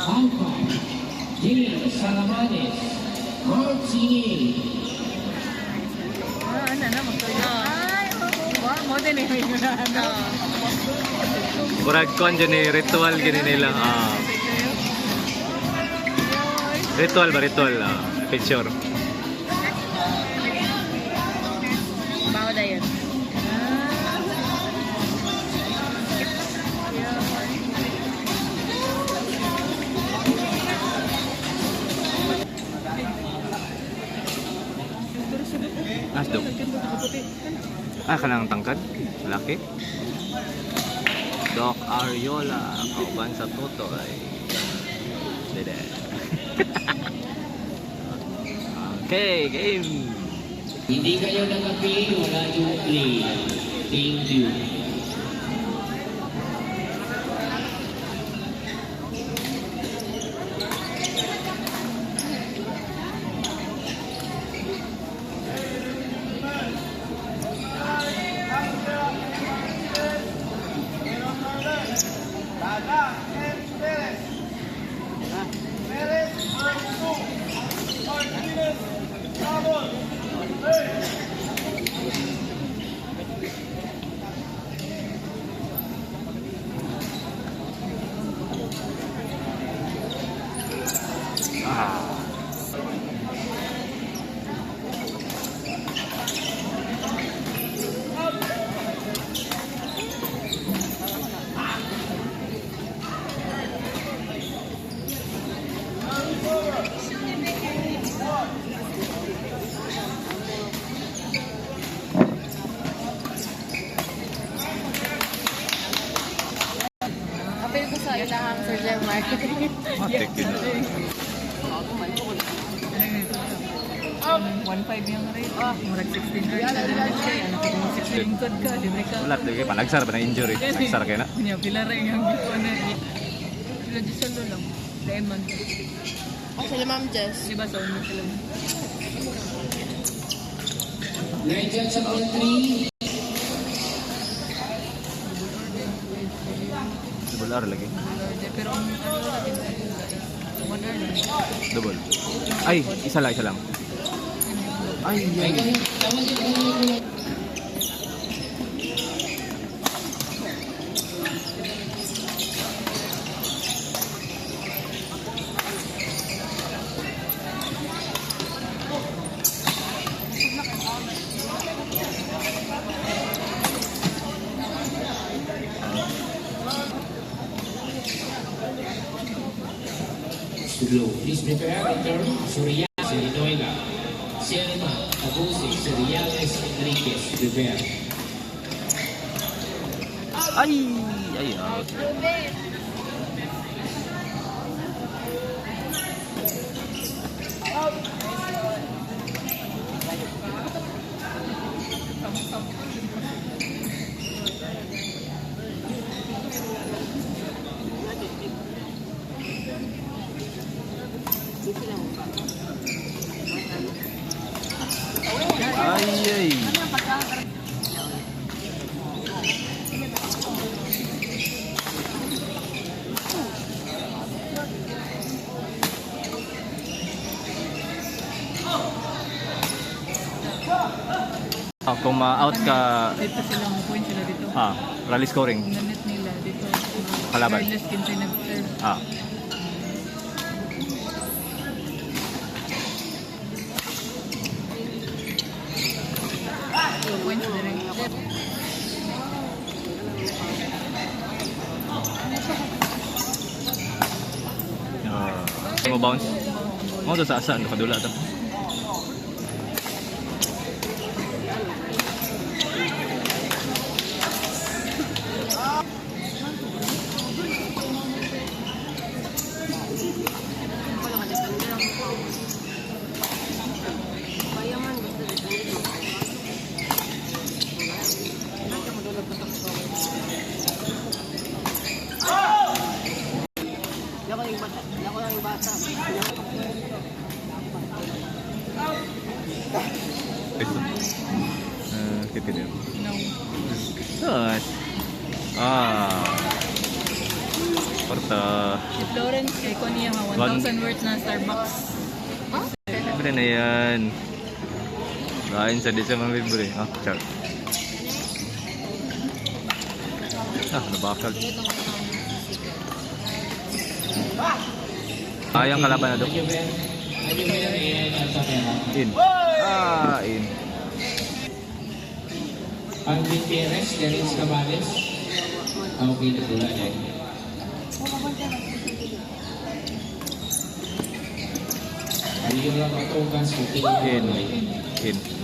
Alpha, Jill Salamanes, Martini. Ano na, magkaya. Ay, wow, model eh. Murag kon dyan eh, ritual gini nila. Ritual ba, ritual? Picture. Bawa na yun. Asdok. Kanang tangkad. Malaki. Doc Ariola. Kauban sa Totoy. Dede. Okay, game. Hindi kayo nag-appeal, wala yung play. Thank you. Apel ko sa ilahang Sir Jeff Market. Matik yun. 1.5 yung rate. Murag 16 rate. Ano ko kung 16 code ka, di ba ka? Wala, panagsar ba na injury? Nagsar kayo na? Kanya, pila rin yung gipo na. Sila di salo lang. Lemon. Sila Ma'am Jess. Di ba sa uno sila? Nandiyan sa country. Double R lagi. Pero ang ano natin, 1 hour lang. Double. Ay, isa lang. Ay, ay. Slow. Please prepare. Return. Surya. Serinoyla. Selma. Abusi. Seriales. Enriquez. Prepare. Ay, ay. Ay, ay. Kung ma-out ka, Dito silang point sila dito. rally scoring. Ang net nila dito. Kalaban. Regardless kinsa nag-serve. Points direct. Mo bounce. Mo to sa asa, nakadula to. Ito. Tipid yun. No. Sus. Porta. Si Florence kay Konya ha, 1,000 worth na Starbucks. Libre na yan. Kain sa di siya libre. Ah, char. Nabakal. Yung kalaban na doon. In. In. Ang Gutierrez, Dennis Cabales. Okay na pula eh. Hindi yung lang matugas kung tingin In.